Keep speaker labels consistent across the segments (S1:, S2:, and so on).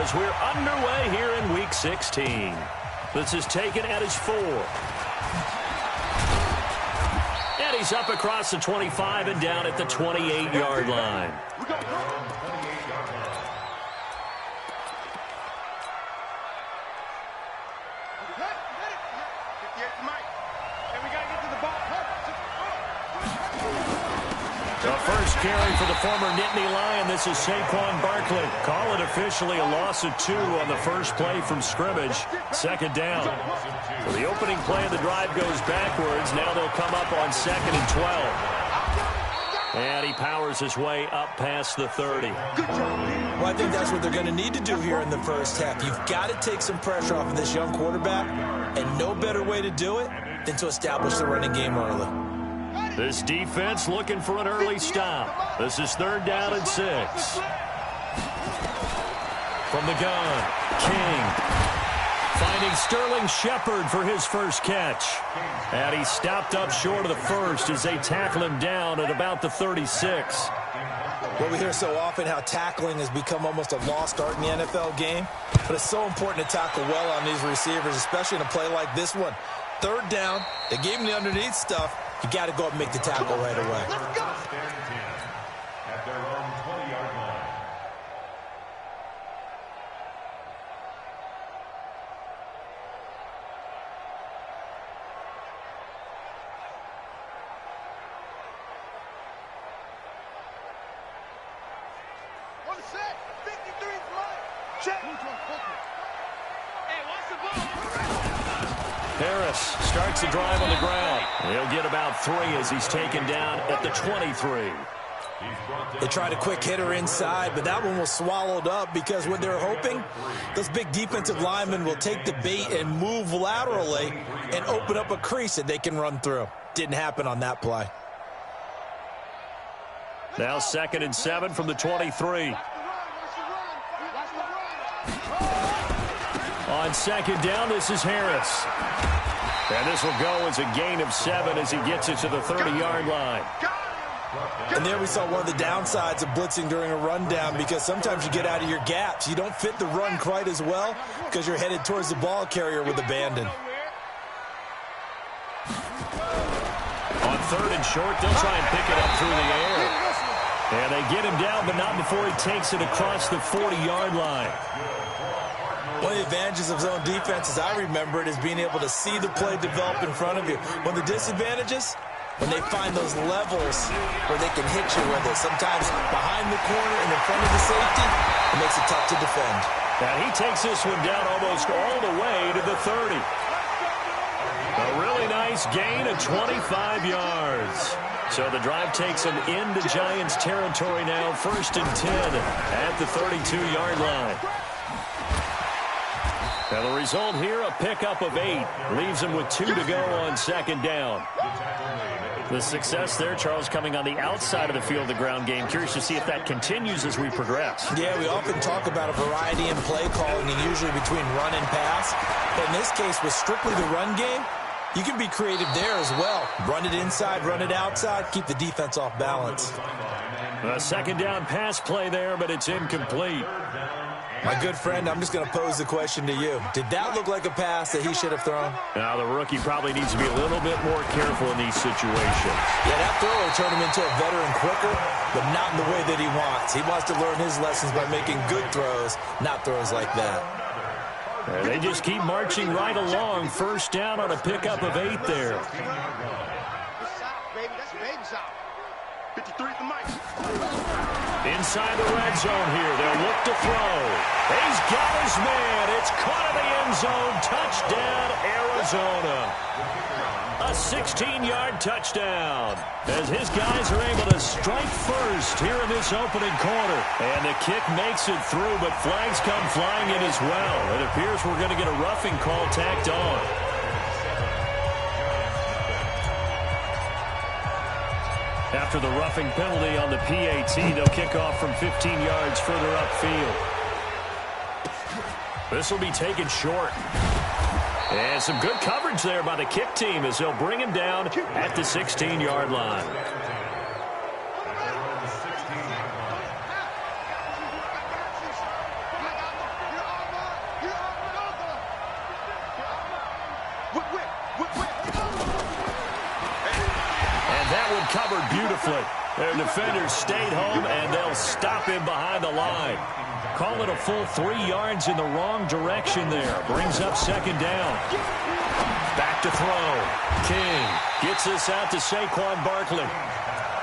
S1: as we're underway here in Week 16. This is taken at his 4. And he's up across the 25 and down at the 28-yard line. The first carry for the former Nittany Lion. This is Saquon Barkley. Call it officially a loss of 2 on the first play from scrimmage. Second down. So the opening play of the drive goes backwards. Now they'll come up on 2nd and 12. And he powers his way up past the 30.
S2: Well, I think that's what they're going to need to do here in the first half. You've got to take some pressure off of this young quarterback, and no better way to do it than to establish the running game early.
S1: This defense looking for an early stop. This is 3rd down and 6. From the gun, King. Finding Sterling Shepard for his first catch. And he stopped up short of the first as they tackle him down at about the 36.
S2: Well, we hear so often how tackling has become almost a lost art in the NFL game. But it's so important to tackle well on these receivers, especially in a play like this one. 3rd down, they gave him the underneath stuff. You got to go up and make the tackle right away.
S3: Let's go. At their own 20-yard line.
S4: On the set, 53's mine. Check. Hey, watch the ball.
S1: Harris starts the drive on the ground. He'll get about 3 as he's taken down at the 23.
S2: They tried a quick hitter inside, but that one was swallowed up because what they're hoping, those big defensive linemen will take the bait and move laterally and open up a crease that they can run through. Didn't happen on that play.
S1: Now 2nd and 7 from the 23. On 2nd down, this is Harris. And this will go as a gain of 7 as he gets it to the 30-yard line.
S2: And there we saw one of the downsides of blitzing during a rundown, because sometimes you get out of your gaps. You don't fit the run quite as well because you're headed towards the ball carrier with abandon.
S1: On 3rd and short, they'll try and pick it up through the air. And they get him down, but not before he takes it across the 40-yard line.
S2: One of the advantages of zone defense, as I remember it, is being able to see the play develop in front of you. One of the disadvantages, when they find those levels where they can hit you with it. Sometimes behind the corner and in front of the safety, it makes it tough to defend.
S1: And he takes this one down almost all the way to the 30. A really nice gain of 25 yards. So the drive takes them into Giants territory now, 1st and 10 at the 32-yard line. Now the result here, a pickup of 8. Leaves him with 2 to go on 2nd down. The success there, Charles, coming on the outside of the field, the ground game. Curious to see if that continues as we progress.
S2: Yeah, we often talk about a variety in play calling, and usually between run and pass. But in this case, with strictly the run game, you can be creative there as well. Run it inside, run it outside, keep the defense off balance.
S1: A 2nd down pass play there, but it's incomplete.
S2: My good friend, I'm just going to pose the question to you. Did that look like a pass that he should have thrown?
S1: Now, the rookie probably needs to be a little bit more careful in these situations.
S2: Yeah, that throw will turn him into a veteran quicker, but not in the way that he wants. He wants to learn his lessons by making good throws, not throws like that.
S1: And they just keep marching right along. 1st down on a pickup of 8 there.
S4: That's baby shot. 53 at the mic.
S1: Inside the red zone here. They'll look to throw. He's got his man. It's caught in the end zone. Touchdown, Arizona. A 16-yard touchdown as his guys are able to strike first here in this opening quarter. And the kick makes it through, but flags come flying in as well. It appears we're going to get a roughing call tacked on. After the roughing penalty on the PAT, they'll kick off from 15 yards further upfield. This will be taken short. And some good coverage there by the kick team as they'll bring him down at the 16-yard line. covered beautifully. Their defenders stayed home, and they'll stop him behind the line. Call it a full 3 yards in the wrong direction there. Brings up second down. Back to throw. King gets this out to Saquon Barkley.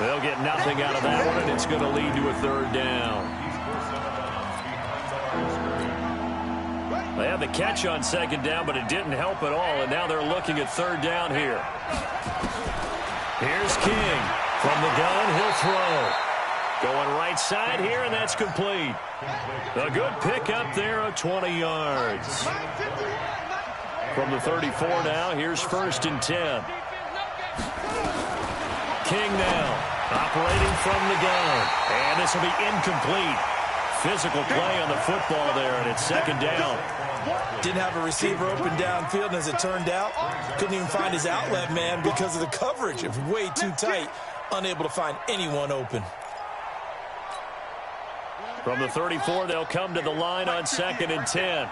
S1: They'll get nothing out of that one, and it's going to lead to a third down. They had the catch on second down, but it didn't help at all, and now they're looking at third down here. Here's King. From the gun, he'll throw. Going right side here, and that's complete. A good pick up there of 20 yards. From the 34 now, here's 1st and 10. King now, operating from the gun. And this will be incomplete. Physical play on the football there, and it's second down.
S2: Didn't have a receiver open downfield, and as it turned out, couldn't even find his outlet man because of the coverage. It was way too tight, unable to find anyone open.
S1: From the 34, they'll come to the line on 2nd and 10.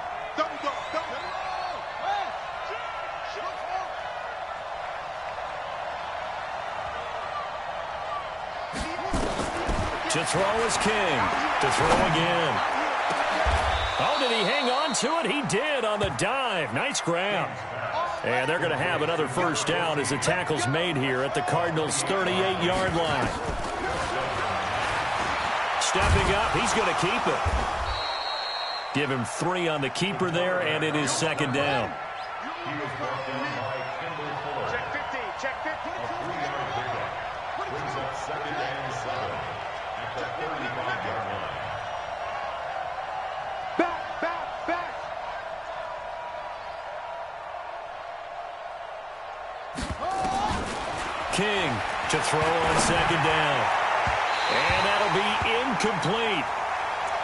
S1: To throw is King. To throw again. Oh, did he hang on to it? He did on the dive. Nice grab. And they're going to have another first down as the tackle's made here at the Cardinals' 38-yard line. Stepping up, he's going to keep it. Give him 3 on the keeper there, and it is second down.
S4: Check 50, check 50.
S3: Brings up 2nd and 7 at the 35-yard line.
S4: Back.
S1: King to throw on second down. And that'll be incomplete.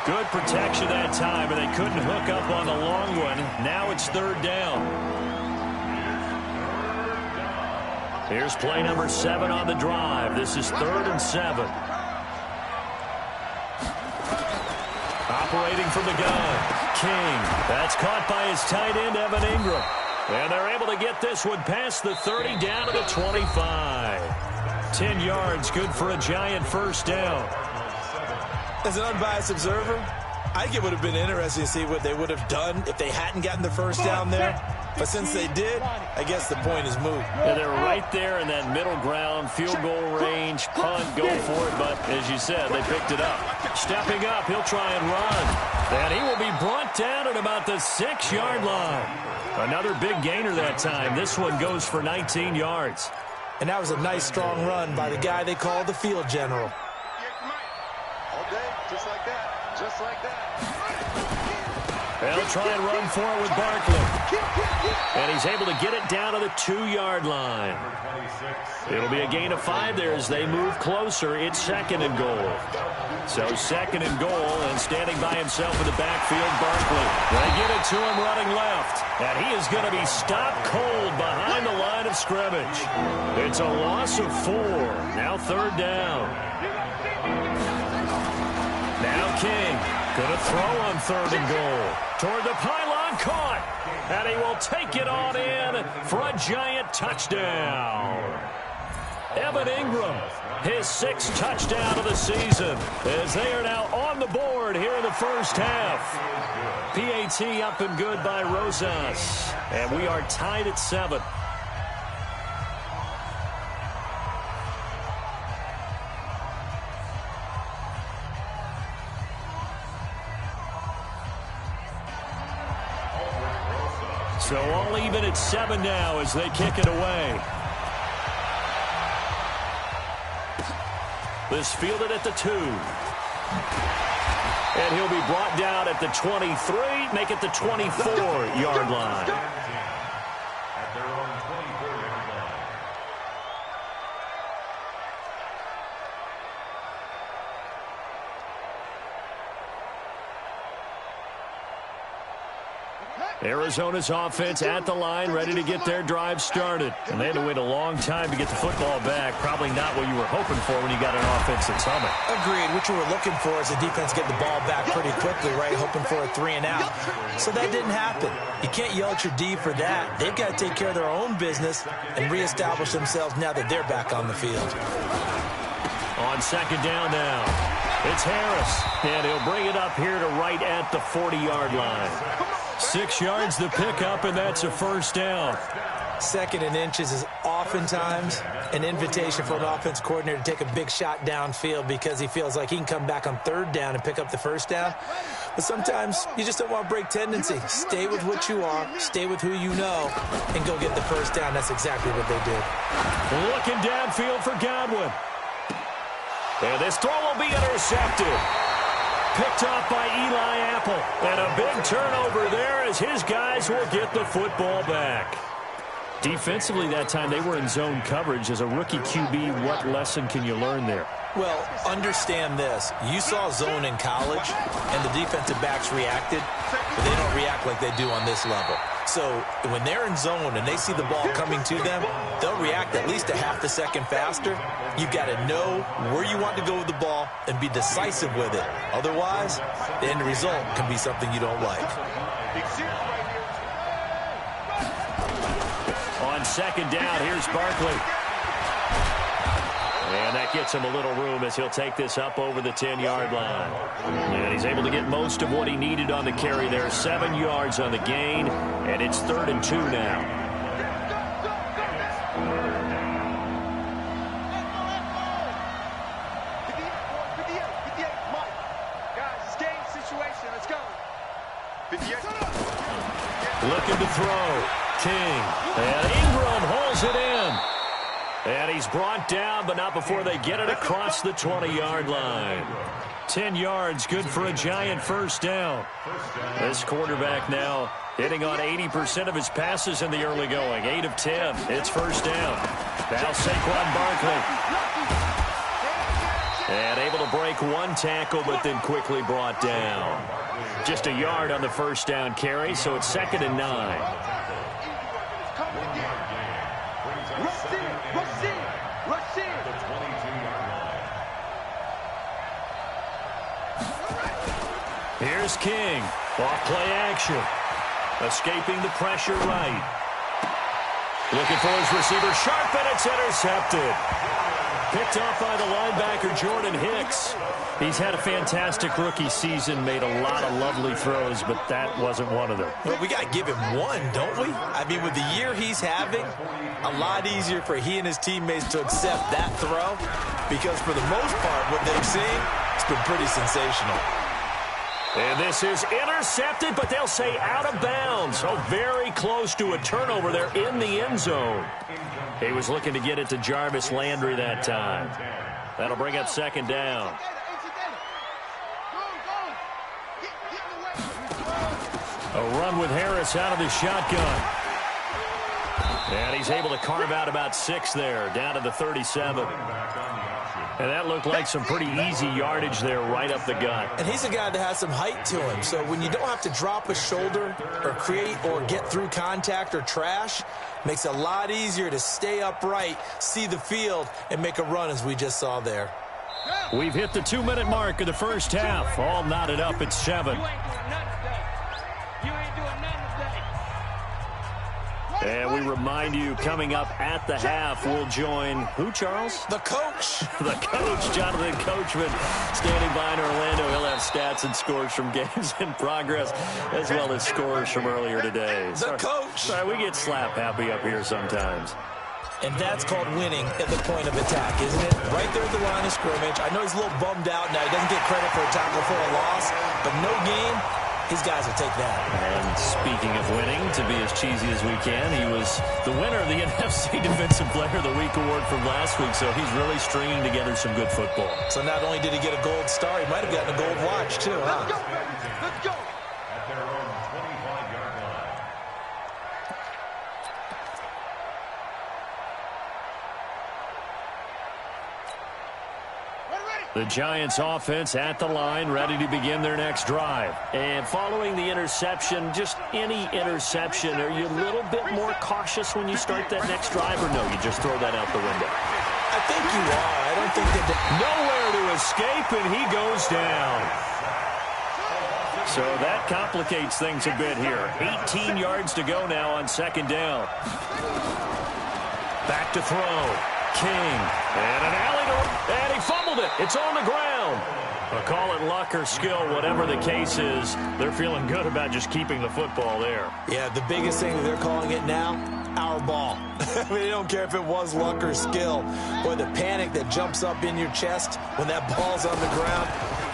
S1: Good protection that time, and they couldn't hook up on the long one. Now it's third down. Here's play number 7 on the drive. This is 3rd and 7. Operating from the gun. King. That's caught by his tight end, Evan Ingram. And they're able to get this one past the 30 down to the 25. 10 yards, good for a giant first down.
S2: As an unbiased observer, I think it would have been interesting to see what they would have done if they hadn't gotten the first down there. But since they did, I guess the point is moot.
S1: Yeah, they're right there in that middle ground, field goal range, punt, go for it. But as you said, they picked it up. Stepping up, he'll try and run. And he will be brought down at about the 6-yard line. Another big gainer that time. This one goes for 19 yards.
S2: And that was a nice, strong run by the guy they call the field general.
S4: All day, just like that. Just like that.
S1: They'll try and run for it with Barkley. And he's able to get it down to the 2-yard line. It'll be a gain of 5 there as they move closer. It's 2nd and goal. So 2nd and goal, and standing by himself in the backfield, Barkley. They get it to him running left. And he is going to be stopped cold behind the line of scrimmage. It's a loss of 4. Now third down. Now King. Gonna throw on 3rd and goal. Toward the pylon, caught. And he will take it on in for a giant touchdown. Evan Ingram, his 6th touchdown of the season, as they are now on the board here in the first half. PAT up and good by Rosas. And we are tied at 7. So all even at 7 now as they kick it away. This fielded at the 2. And he'll be brought down at the 23, make it the 24-yard line.
S3: At their own 24-yard line.
S1: Arizona's offense at the line, ready to get their drive started. And they had to wait a long time to get the football back. Probably not what you were hoping for when you got an offense that's humming.
S2: Agreed. What you were looking for is the defense get the ball back pretty quickly, right? Hoping for a 3-and-out. So that didn't happen. You can't yell at your D for that. They've got to take care of their own business and reestablish themselves now that they're back on the field.
S1: On second down now, it's Harris. And he'll bring it up here to right at the 40-yard line. 6 yards the pickup, and that's a first down.
S2: 2nd and inches is oftentimes an invitation for an offense coordinator to take a big shot downfield because he feels like he can come back on 3rd down and pick up the first down. But sometimes you just don't want to break tendency. Stay with what you are, stay with who you know, and go get the first down. That's exactly what they did.
S1: Looking downfield for Godwin. And this throw will be intercepted. Picked off by Eli Apple. And a big turnover there as his guys will get the football back. Defensively that time, they were in zone coverage. As a rookie QB, what lesson can you learn there?
S2: Well, understand this. You saw zone in college, and the defensive backs reacted, but they don't react like they do on this level. So when they're in zone and they see the ball coming to them, they'll react at least a half a second faster. You've got to know where you want to go with the ball and be decisive with it. Otherwise, the end result can be something you don't like.
S1: On second down, here's Barkley. And that gets him a little room as he'll take this up over the 10-yard line. And he's able to get most of what he needed on the carry there. 7 yards on the gain, and it's 3rd and 2 now. Looking to throw. King. And Ingram holds it in. And he's brought down, but not before they get it across the 20-yard line. 10 yards, good for a giant first down. This quarterback now hitting on 80% of his passes in the early going. 8 of 10. It's first down. Now Saquon Barkley. And able to break one tackle, but then quickly brought down. Just a yard on the first down carry, so it's 2nd and 9. Here's King. Off play action. Escaping the pressure right. Looking for his receiver. Sharp, and it's intercepted. Picked off by the linebacker, Jordan Hicks. He's had a fantastic rookie season, made a lot of lovely throws, but that wasn't one of them.
S2: Well, we got to give him one, don't we? I mean, with the year he's having, a lot easier for he and his teammates to accept that throw because for the most part, what they've seen, it's been pretty sensational.
S1: And this is intercepted, but they'll say out of bounds. So very close to a turnover there in the end zone. He was looking to get it to Jarvis Landry that time. That'll bring up 2nd down. A run with Harris out of the shotgun. And he's able to carve out about 6 there, down to the 37. And that looked like some pretty easy yardage there right up the gut.
S2: And he's a guy that has some height to him. So when you don't have to drop a shoulder or create or get through contact or trash, makes it a lot easier to stay upright, see the field, and make a run as we just saw there.
S1: We've hit the 2-minute mark of the first half. All knotted up at 7. And we remind you, coming up at the half, we'll join who, Charles?
S2: The coach.
S1: The coach, Jonathan Coachman, standing by in Orlando. He'll have stats and scores from games in progress, as well as scores from earlier today.
S2: The coach.
S1: Sorry, we get slap happy up here sometimes.
S2: And that's called winning at the point of attack, isn't it? Right there at the line of scrimmage. I know he's a little bummed out now. He doesn't get credit for a tackle for a loss, but no game. His guys will take that.
S1: And speaking of winning, to be as cheesy as we can, he was the winner of the NFC Defensive Player of the Week award from last week, so he's really stringing together some good football.
S2: So not only did he get a gold star, he might have gotten a gold watch, too, huh?
S4: Let's go, let's go.
S3: At their own 25-yard line.
S4: Ready, ready.
S1: The Giants offense at the line, ready to begin their next drive. And following the interception, just any interception, are you a little bit more cautious when you start that next drive, or no, you just throw that out the window?
S2: I think you are. I don't think that...
S1: Nowhere to escape, and he goes down. So that complicates things a bit here. 18 yards to go now on second down. Back to throw. King. And an alley to... And he fumbled it. It's on the ground. I'll call it luck or skill, whatever the case is. They're feeling good about just keeping the football there.
S2: Yeah, the biggest thing that they're calling it now, our ball. I mean, they don't care if it was luck or skill. Or the panic that jumps up in your chest when that ball's on the ground.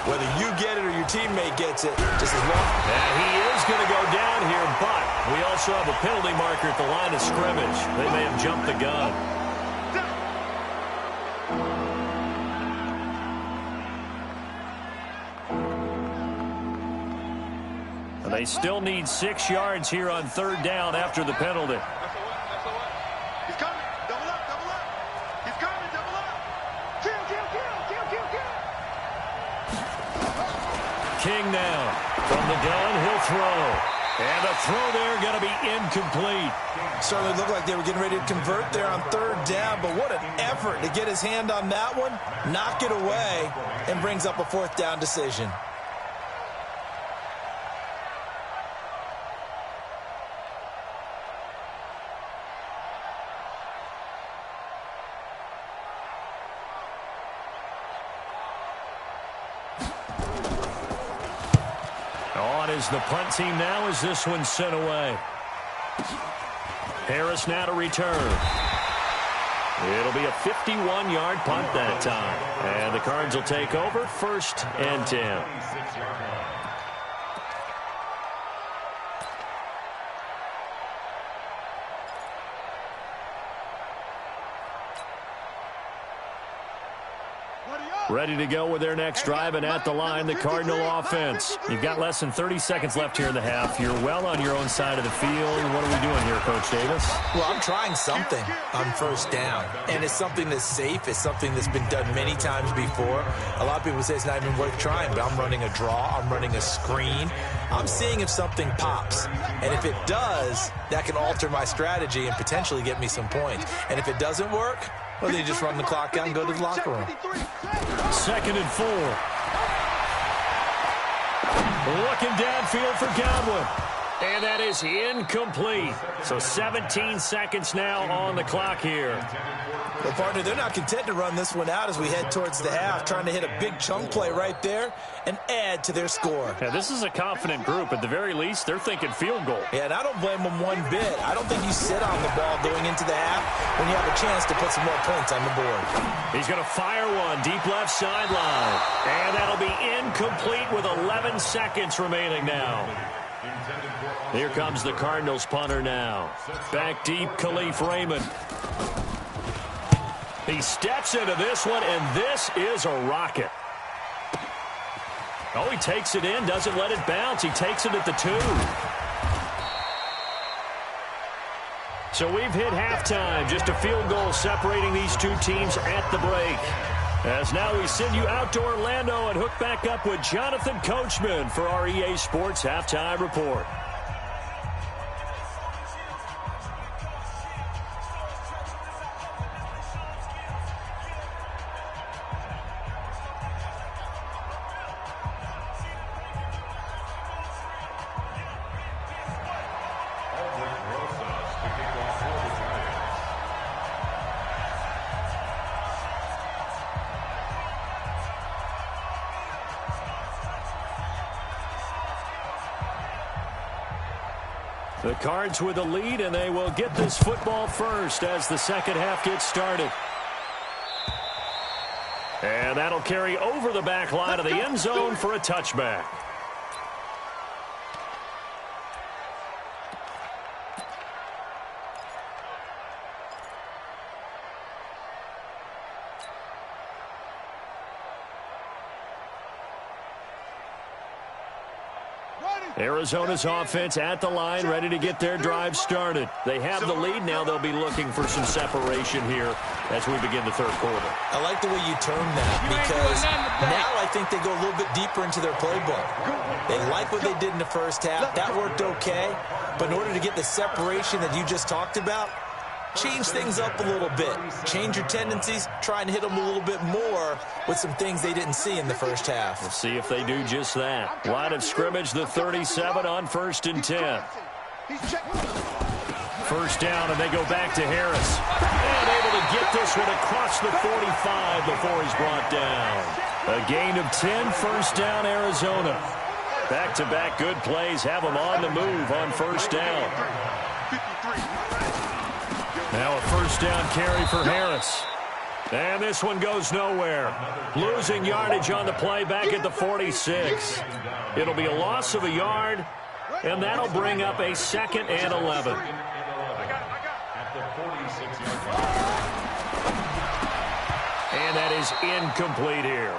S2: Whether you get it or your teammate gets it, just as well.
S1: And he is going to go down here, but we also have a penalty marker at the line of scrimmage. They may have jumped the gun. And they still need 6 yards here on third down after the penalty.
S4: He's coming. Double up, double up. He's coming, double up. Kill, kill, kill, kill, kill, kill.
S1: King now. From the gun, he'll throw. And the throw there going to be incomplete.
S2: Certainly looked like they were getting ready to convert there on third down, but what an effort to get his hand on that one, knock it away, and brings up a fourth down decision.
S1: On is the punt team now as this one's sent away. Harris now to return. It'll be a 51-yard punt that time. And the Cards will take over, 1st and 10. Ready to go with their next drive, and at the line, the Cardinal offense. You've got less than 30 seconds left here in the half. You're well on your own side of the field. What are we doing here, Coach Davis?
S2: Well, I'm trying something on first down, and it's something that's safe. It's something that's been done many times before. A lot of people say it's not even worth trying, but I'm running a draw. I'm running a screen. I'm seeing if something pops, and if it does, that can alter my strategy and potentially get me some points. And if it doesn't work, well, then you just run the clock out and go to the locker room.
S1: 2nd and 4. Looking downfield for Godwin. And that is incomplete. So 17 seconds now on the clock here.
S2: Well, partner, they're not content to run this one out as we head towards the half, trying to hit a big chunk play right there and add to their score.
S1: Yeah, this is a confident group. At the very least, they're thinking field goal.
S2: Yeah, and I don't blame them one bit. I don't think you sit on the ball going into the half when you have a chance to put some more points on the board.
S1: He's going to fire one deep left sideline. And that'll be incomplete with 11 seconds remaining now. Here comes the Cardinals punter now. Back deep, Khalif Raymond. He steps into this one, and this is a rocket. Oh, he takes it in, doesn't let it bounce. He takes it at the 2. So we've hit halftime. Just a field goal separating these two teams at the break. As now we send you out to Orlando and hook back up with Jonathan Coachman for our EA Sports Halftime Report. The Cards with the lead, and they will get this football first as the second half gets started. And that'll carry over the back line of the end zone for a touchback. Arizona's offense at the line, ready to get their drive started. They have the lead. Now they'll be looking for some separation here as we begin the third quarter.
S2: I like the way you term that, because now I think they go a little bit deeper into their playbook. They like what they did in the first half. That worked okay. But in order to get the separation that you just talked about, change things up a little bit. Change your tendencies. Try and hit them a little bit more with some things they didn't see in the first half.
S1: We'll see if they do just that. Line of scrimmage, the 37 on 1st and 10. First down, and they go back to Harris. And able to get this one across the 45 before he's brought down. A gain of 10, first down, Arizona. Back-to-back good plays have them on the move on first down. Now a first down carry for Harris. And this one goes nowhere. Losing yardage on the play back at the 46. It'll be a loss of a yard, and that'll bring up a 2nd and 11. And that is incomplete here.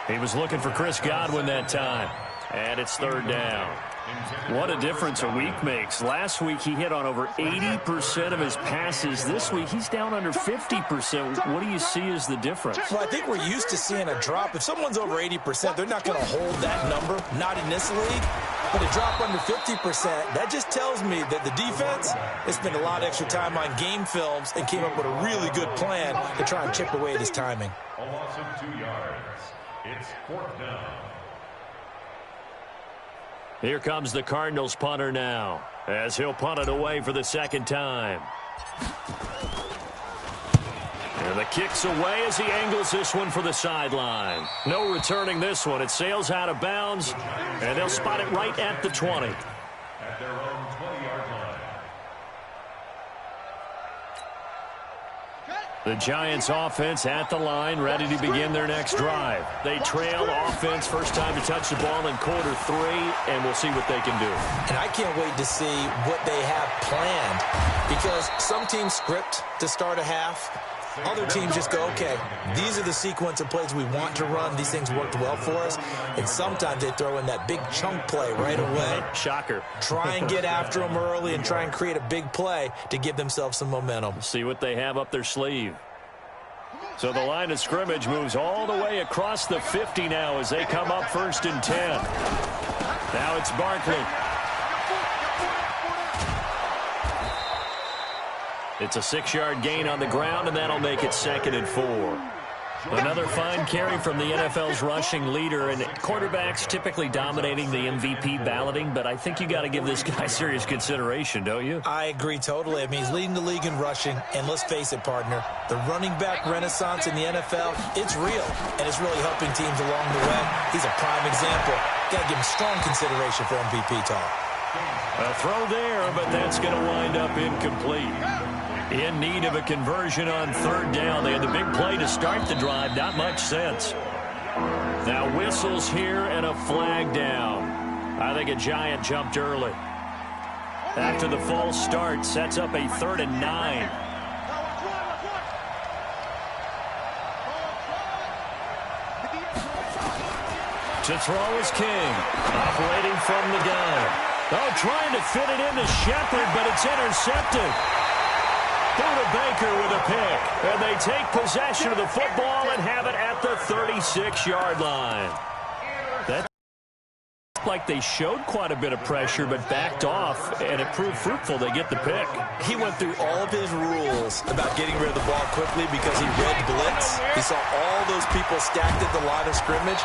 S1: He was looking for Chris Godwin that time. And it's 3rd down. What a difference a week makes. Last week he hit on over 80% of his passes. This week he's down under 50%. What do you see as the difference?
S2: Well, I think we're used to seeing a drop. If someone's over 80%, they're not going to hold that number. Not in this league. But a drop under 50%, that just tells me that the defense has spent a lot of extra time on game films and came up with a really good plan to try and chip away at his timing.
S3: A loss of 2 yards. It's 4th down.
S1: Here comes the Cardinals punter now, as he'll punt it away for the 2nd time. And the kick's away as he angles this one for the sideline. No returning this one. It sails out of bounds, and they'll spot it right at the 20.
S3: At their own 20-yard line.
S1: The Giants offense at the line, ready to begin their next drive. They trail offense, first time to touch the ball in quarter 3, and we'll see what they can do.
S2: And I can't wait to see what they have planned, because some teams script to start a half. Other teams just go, okay, these are the sequence of plays we want to run. These things worked well for us. And sometimes they throw in that big chunk play right away.
S1: Shocker.
S2: Try and get after them early and try and create a big play to give themselves some momentum.
S1: See what they have up their sleeve. So the line of scrimmage moves all the way across the 50 now as they come up 1st and 10. Now it's Barkley. It's a 6-yard gain on the ground, and that'll make it 2nd and 4. Another fine carry from the NFL's rushing leader, and quarterbacks typically dominating the MVP balloting, but I think you got to give this guy serious consideration, don't you?
S2: I agree totally. I mean, he's leading the league in rushing, and let's face it, partner, the running back renaissance in the NFL, it's real, and it's really helping teams along the way. He's a prime example. Got to give him strong consideration for MVP talk.
S1: A throw there, but that's going to wind up incomplete. In need of a conversion on 3rd down. They had the big play to start the drive. Not much sense. Now whistles here and a flag down. I think a Giant jumped early. After the false start, sets up a 3rd and 9. To throw is King. Operating from the gun. Oh, trying to fit it into Shepard, but it's intercepted. Buda Baker with a pick. And they take possession of the football and have it at the 36-yard line. That like they showed quite a bit of pressure but backed off, and it proved fruitful. They get the pick.
S2: He went through all of his rules about getting rid of the ball quickly because he read blitz. He saw all those people stacked at the line of scrimmage,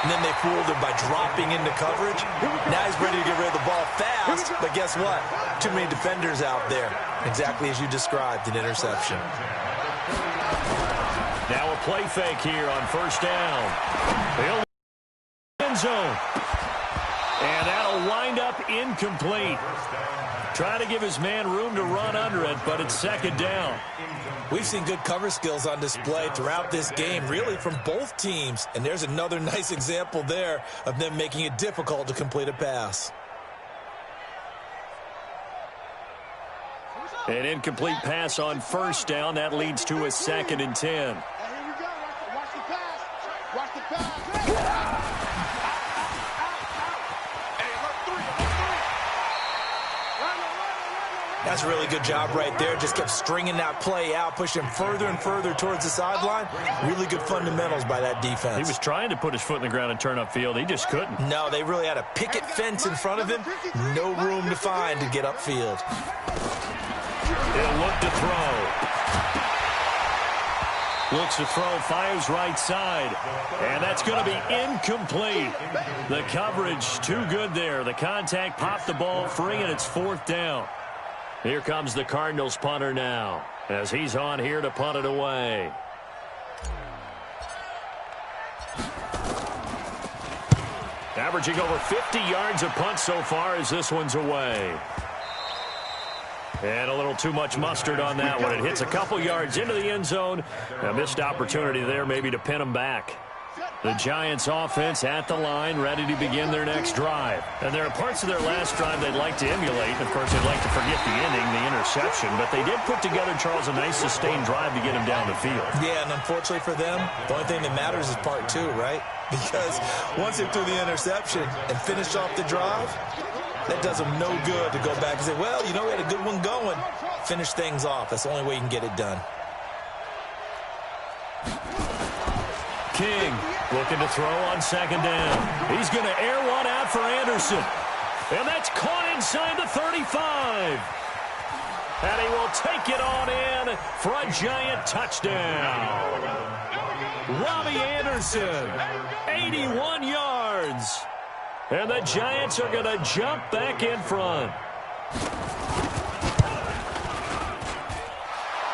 S2: and then they fooled him by dropping into coverage. Now he's ready to get rid of the ball fast, but guess what? Too many defenders out there. Exactly as you described, an interception.
S1: Now a play fake here on 1st down. They'll end zone. And that'll wind up incomplete. Trying to give his man room to run under it, but it's 2nd down.
S2: We've seen good cover skills on display throughout this game, really from both teams. And there's another nice example there of them making it difficult to complete a pass.
S1: An incomplete pass on 1st down. That leads to a 2nd and 10.
S4: Hey, here we go. Watch the pass. Watch the pass. Hey, look, 3.
S2: That's a really good job right there. Just kept stringing that play out, pushing him further and further towards the sideline. Really good fundamentals by that defense.
S1: He was trying to put his foot in the ground and turn upfield. He just couldn't.
S2: No, they really had a picket fence in front of him. No room to find to get upfield.
S1: He'll look to throw. Looks to throw, fires right side. And that's going to be incomplete. The coverage too good there. The contact popped the ball free, and it's 4th down. Here comes the Cardinals punter now, as he's on here to punt it away. Averaging over 50 yards a punt so far as this one's away. And a little too much mustard on that one. It hits a couple yards into the end zone. A missed opportunity there maybe to pin them back. The Giants offense at the line, ready to begin their next drive. And there are parts of their last drive they'd like to emulate. Of course, they'd like to forget the inning, the interception. But they did put together, Charles, a nice sustained drive to get him down the field.
S2: Yeah, and unfortunately for them, the only thing that matters is part 2, right? Because once they threw the interception and finished off the drive, that does them no good to go back and say, well, you know, we had a good one going. Finish things off. That's the only way you can get it done.
S1: King looking to throw on 2nd down. He's going to air one out for Anderson. And that's caught inside the 35. And he will take it on in for a Giant touchdown. Robbie Anderson, 81 yards. And the Giants are going to jump back in front.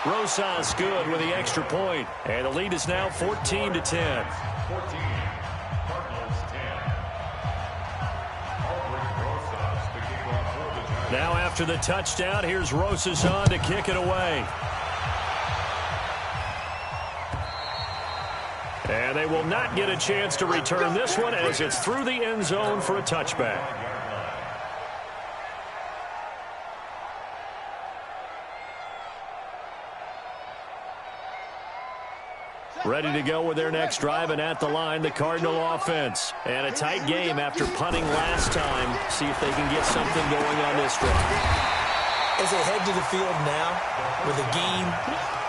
S1: Rosas good with the extra point. And the lead is now 14-10.
S3: 14, Cardinals 10.
S1: Now after the touchdown, here's Rosas on to kick it away. And they will not get a chance to return this one as it's through the end zone for a touchback. Ready to go with their next drive, and at the line, the Cardinal offense. And a tight game after punting last time. See if they can get something going on this drive.
S2: As they head to the field now, with the game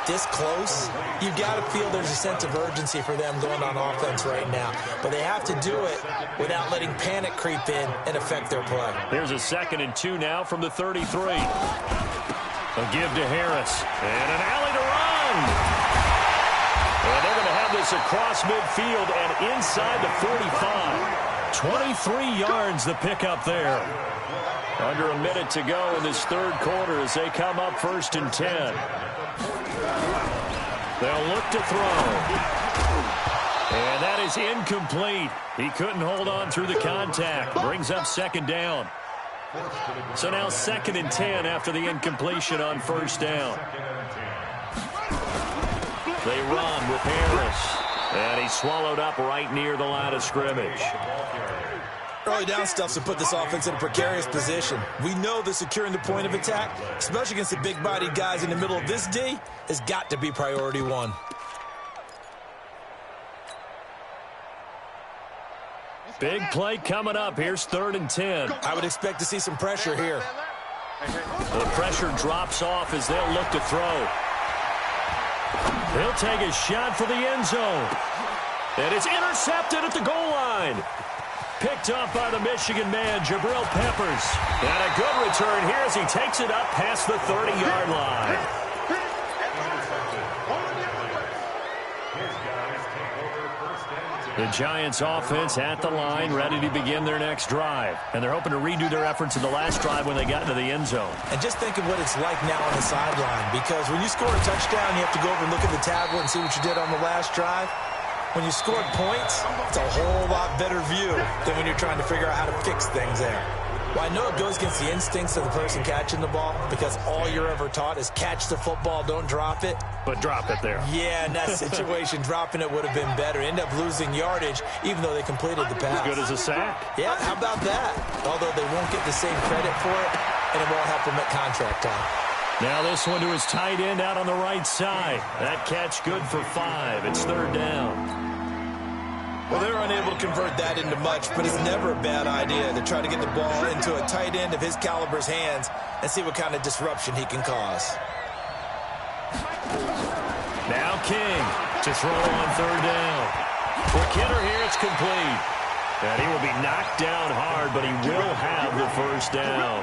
S2: this close, you've got to feel there's a sense of urgency for them going on offense right now. But they have to do it without letting panic creep in and affect their play.
S1: Here's a 2nd and 2 now from the 33. A give to Harris. And an alley to run. And they're going to have this across midfield and inside the 45. 23 yards the pickup there. Under a minute to go in this 3rd quarter as they come up 1st and 10. They'll look to throw. And that is incomplete. He couldn't hold on through the contact. Brings up 2nd down. So now 2nd and 10 after the incompletion on 1st down. They run with Harris. And he's swallowed up right near the line of scrimmage.
S2: Early down stuff's to put this offense in a precarious position. We know that securing the point of attack, especially against the big-bodied guys in the middle of this D, has got to be priority 1.
S1: Big play coming up. Here's 3rd and 10.
S2: I would expect to see some pressure here.
S1: The pressure drops off as they'll look to throw. He'll take a shot for the end zone. And it's intercepted at the goal line. Picked up by the Michigan man, Jabril Peppers. And a good return here as he takes it up past the 30-yard line. The Giants offense at the line, ready to begin their next drive. And they're hoping to redo their efforts in the last drive when they got into the end zone.
S2: And just think of what it's like now on the sideline. Because when you score a touchdown, you have to go over and look at the tablet and see what you did on the last drive. When you scored points, it's a whole lot better view than when you're trying to figure out how to fix things there. Well, I know it goes against the instincts of the person catching the ball because all you're ever taught is catch the football, don't drop it.
S1: But drop it there.
S2: Yeah, in that situation, dropping it would have been better. End up losing yardage, even though they completed the pass.
S1: As good as a sack.
S2: Yeah, how about that? Although they won't get the same credit for it, and it won't help them at contract time.
S1: Now this one to his tight end out on the right side. That catch good for 5. It's 3rd down.
S2: Well, they're unable to convert that into much, but it's never a bad idea to try to get the ball into a tight end of his caliber's hands and see what kind of disruption he can cause.
S1: Now King to throw on third down. Quick hitter here, it's complete. And he will be knocked down hard, but he will have the first down.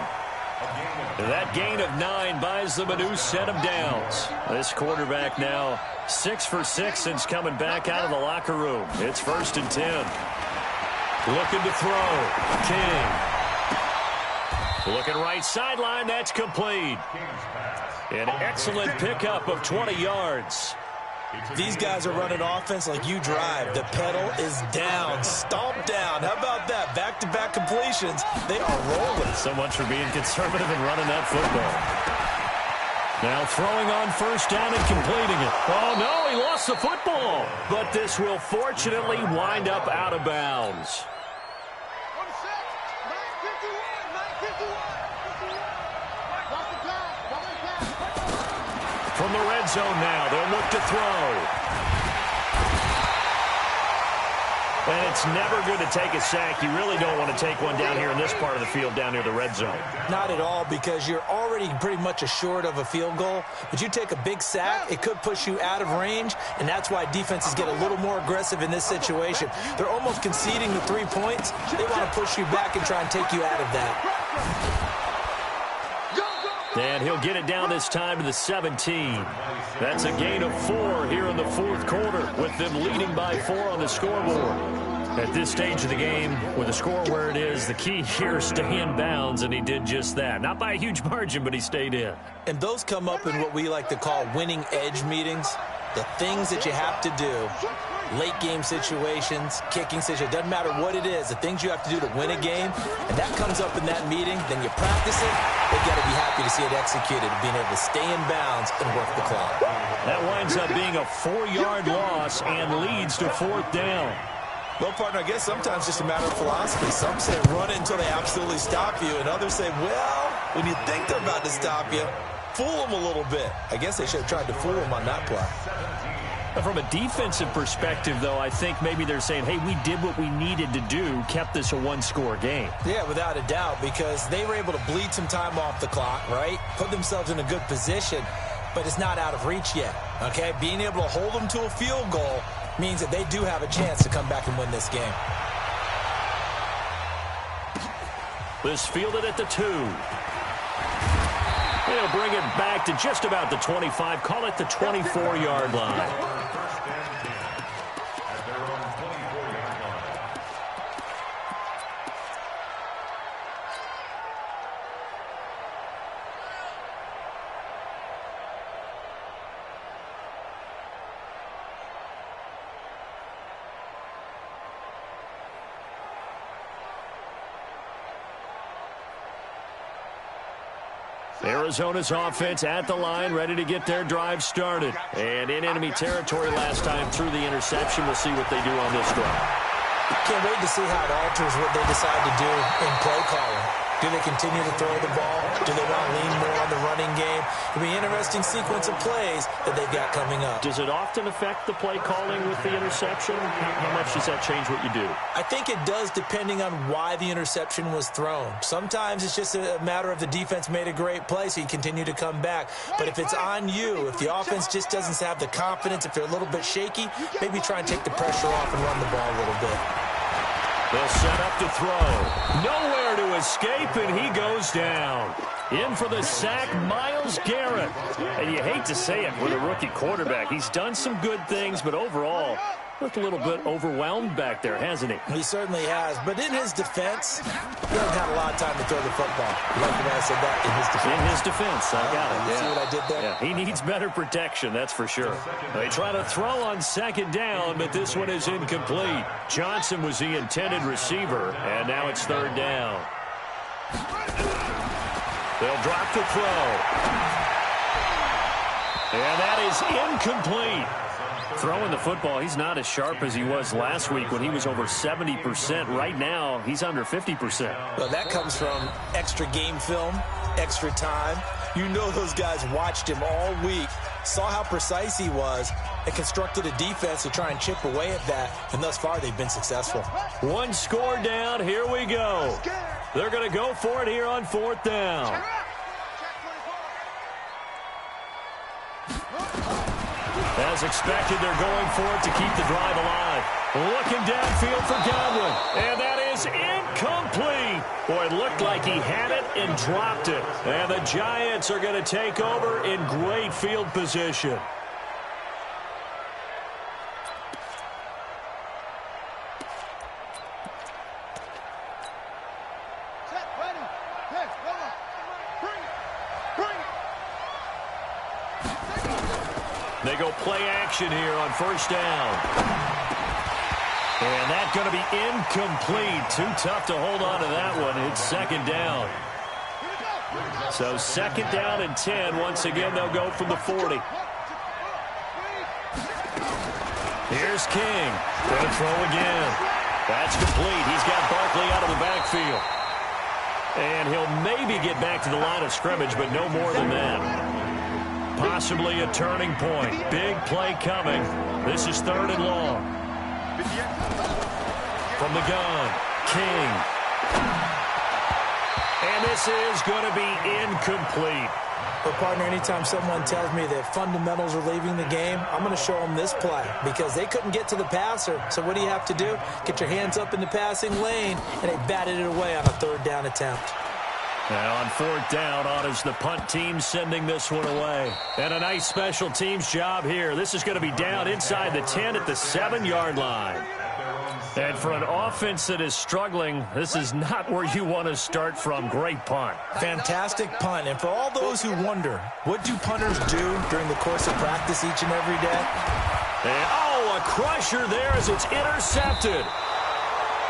S1: That gain of 9 buys them a new set of downs. This quarterback now 6 for 6 since coming back out of the locker room. It's 1st and 10. Looking to throw. King. Looking right sideline. That's complete. An excellent pickup of 20 yards.
S2: These guys are running offense like you drive. The pedal is down, stomped down. How about that? Back-to-back completions. They are rolling.
S1: So much for being conservative and running that football. Now throwing on first down and completing it. Oh, no, he lost the football. But this will fortunately wind up out of bounds. From the red zone now, they'll look to throw. And it's never good to take a sack. You really don't want to take one down here in this part of the field down near the red zone.
S2: Not at all, because you're already pretty much assured of a field goal. But you take a big sack, it could push you out of range, and that's why defenses get a little more aggressive in this situation. They're almost conceding the 3 points. They want to push you back and try and take you out of that.
S1: And he'll get it down this time to the 17. That's a gain of 4 here in the fourth quarter, with them leading by 4 on the scoreboard. At this stage of the game, with the score where it is, the key here is stay in bounds, and he did just that. Not by a huge margin, but he stayed in.
S2: And those come up in what we like to call winning edge meetings. The things that you have to do, late game situations, kicking situations, doesn't matter what it is, the things you have to do to win a game, and that comes up in that meeting, then you practice it, they've got to be happy to see it executed, being able to stay in bounds and work the clock.
S1: That winds up being a 4-yard loss and leads to 4th down.
S2: Well, partner, I guess sometimes just a matter of philosophy. Some say run it until they absolutely stop you, and others say, well, when you think they're about to stop you, fool them a little bit. I guess they should have tried to fool them on that play.
S1: From a defensive perspective, though, I think maybe they're saying, hey, we did what we needed to do, kept this a 1-score game.
S2: Yeah, without a doubt, because they were able to bleed some time off the clock, right? Put themselves in a good position, but it's not out of reach yet, okay? Being able to hold them to a field goal means that they do have a chance to come back and win this game.
S1: This fielded at the 2. They'll bring it back to just about the 25. Call it the 24-yard line. Arizona's offense at the line, ready to get their drive started. And in enemy territory last time through the interception. We'll see what they do on this drive.
S2: Can't wait to see how it alters what they decide to do in play calling. Do they continue to throw the ball? Do they want to lean more on the running game? It'll be an interesting sequence of plays that they've got coming up.
S1: Does it often affect the play calling with the interception? How much does that change what you do?
S2: I think it does, depending on why the interception was thrown. Sometimes it's just a matter of the defense made a great play, so you continue to come back. But if it's on you, if the offense just doesn't have the confidence, if they're a little bit shaky, maybe try and take the pressure off and run the ball a little bit.
S1: They'll set up to throw. Nowhere to escape, and he goes down. In for the sack, Myles Garrett. And you hate to say it with a rookie quarterback. He's done some good things, but overall, looked a little bit overwhelmed back there, hasn't he?
S2: He certainly has. But in his defense, he hasn't had a lot of time to throw the football. You like the way I said that? In his defense.
S1: In his defense, I got it.
S2: You see what I did there?
S1: Yeah, he needs better protection, that's for sure. They try to throw on second down, but this one is incomplete. Johnson was the intended receiver, and now it's third down. They'll drop the throw. And that is incomplete. Throwing the football, he's not as sharp as he was last week when he was over 70%. Right now, he's under 50%.
S2: Well, that comes from extra game film, extra time. You know those guys watched him all week saw how precise he was, and constructed a defense to try and chip away at that, and thus far they've been successful.
S1: One score down. Here we go. They're going to go for it here on 4th down. As expected, they're going for it to keep the drive alive. Looking downfield for Godwin, and that is incomplete. Boy, it looked like he had it and dropped it. And the Giants are going to take over in great field position. They go play action here on 1st down. And that's going to be incomplete. Too tough to hold on to that one. It's 2nd down. So 2nd down and 10. Once again, they'll go from the 40. Here's King. Going to throw again. That's complete. He's got Barkley out of the backfield. And he'll maybe get back to the line of scrimmage, but no more than that. Possibly a turning point. Big play coming. This is 3rd and long. From the gun, King. And this is going to be incomplete.
S2: But, partner, anytime someone tells me that fundamentals are leaving the game, I'm going to show them this play because they couldn't get to the passer. So what do you have to do? Get your hands up in the passing lane, and they batted it away on a 3rd down attempt.
S1: Now on 4th down, on is the punt team sending this one away. And a nice special teams job here. This is going to be down inside the 10 at the 7-yard line. And for an offense that is struggling, this is not where you want to start from. Great punt.
S2: Fantastic punt. And for all those who wonder, what do punters do during the course of practice each and every day?
S1: And, oh, a crusher there as it's intercepted.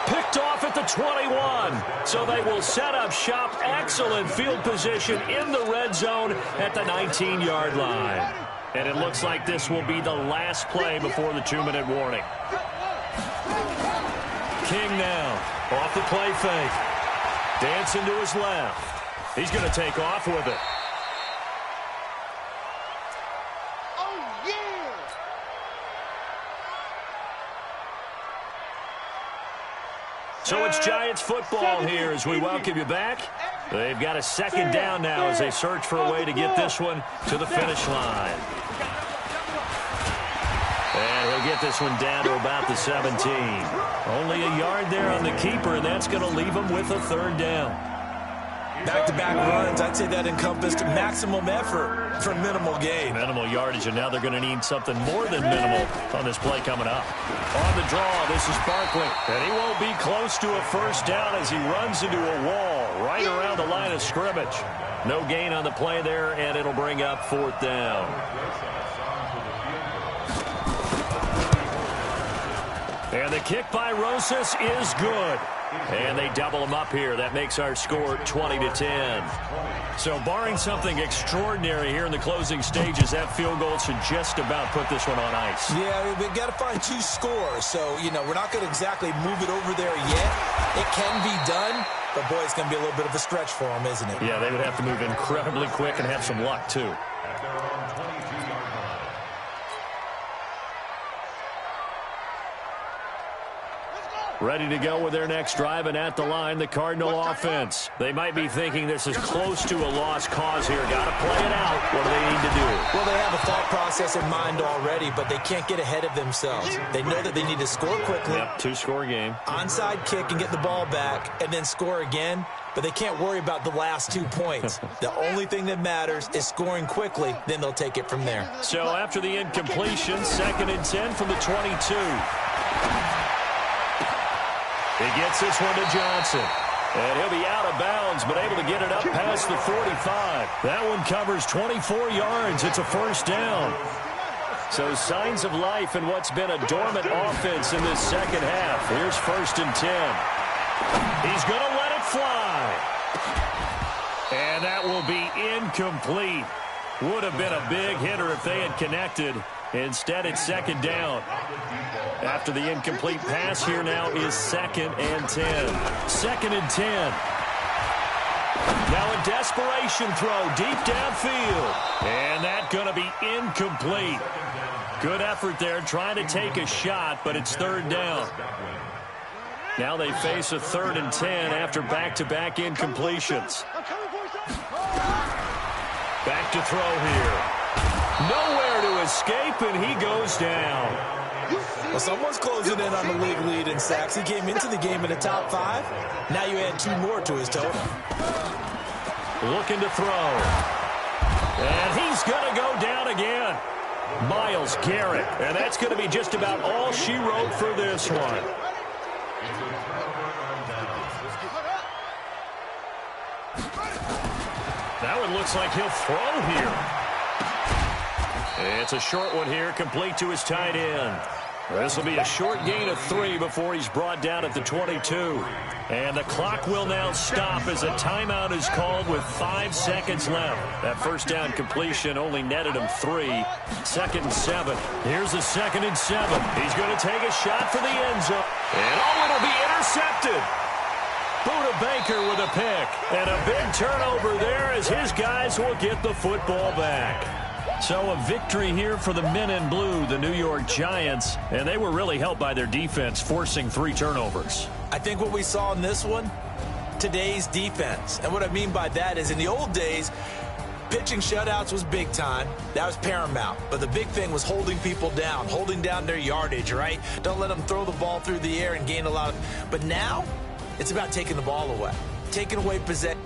S1: Picked off at the 21. So they will set up shop. Excellent field position in the red zone at the 19-yard line. And it looks like this will be the last play before the 2-minute warning. King now off the play fake. Dancing to his left. He's going to take off with it. So it's Giants football here as we welcome you back. They've got a 2nd down now as they search for a way to get this one to the finish line. And he'll get this one down to about the 17. Only a yard there on the keeper, and that's going to leave him with a 3rd down.
S2: Back-to-back runs, I'd say that encompassed maximum effort for minimal gain.
S1: Minimal yardage, and now they're going to need something more than minimal on this play coming up. On the draw, this is Barkley, and he won't be close to a 1st down as he runs into a wall right around the line of scrimmage. No gain on the play there, and it'll bring up 4th down. And the kick by Rosas is good. And they double him up here. That makes our score 20-10. So barring something extraordinary here in the closing stages, that field goal should just about put this one on ice.
S2: Yeah, we've got to find 2 scores. So, you know, we're not going to exactly move it over there yet. It can be done, but, boy, it's going to be a little bit of a stretch for them, isn't it?
S1: Yeah, they would have to move incredibly quick and have some luck, too. Ready to go with their next drive, and at the line, the Cardinal offense. They might be thinking this is close to a lost cause here. Got to play it out. What do they need to do?
S2: Well, they have a thought process in mind already, but they can't get ahead of themselves. They know that they need to score quickly.
S1: Yep, 2-score game.
S2: Onside kick and get the ball back, and then score again. But they can't worry about the last 2 points. The only thing that matters is scoring quickly. Then they'll take it from there.
S1: So after the incompletion, 2nd and 10 from the 22. He gets this one to Johnson. And he'll be out of bounds, but able to get it up past the 45. That one covers 24 yards. It's a 1st down. So signs of life in what's been a dormant offense in this 2nd half. Here's 1st and 10. He's going to let it fly. And that will be incomplete. Would have been a big hitter if they had connected. Instead, it's 2nd down. After the incomplete pass, here now is 2nd and 10. 2nd and 10. Now a desperation throw deep downfield. And that's going to be incomplete. Good effort there trying to take a shot, but it's third down. Now they face a 3rd and 10 after back-to-back incompletions. Back to throw here. Nowhere to escape, and he goes down.
S2: Well, someone's closing in on the league lead in sacks. He came into the game in the top 5. Now you add 2 more to his total.
S1: Looking to throw. And he's going to go down again. Myles Garrett. And that's going to be just about all she wrote for this one. Now it looks like he'll throw here. It's a short one here, complete to his tight end. This will be a short gain of 3 before he's brought down at the 22. And the clock will now stop as a timeout is called with 5 seconds left. That first down completion only netted him 3. 2nd and 7. Here's a 2nd and 7. He's going to take a shot for the end zone. And it'll be intercepted. Buda Baker with a pick. And a big turnover there as his guys will get the football back. So a victory here for the men in blue, the New York Giants, and they were really helped by their defense, forcing 3 turnovers.
S2: I think what we saw in this one, today's defense. And what I mean by that is in the old days, pitching shutouts was big time. That was paramount. But the big thing was holding people down, holding down their yardage, right? Don't let them throw the ball through the air and gain a lot of... But now, it's about taking the ball away, taking away possession.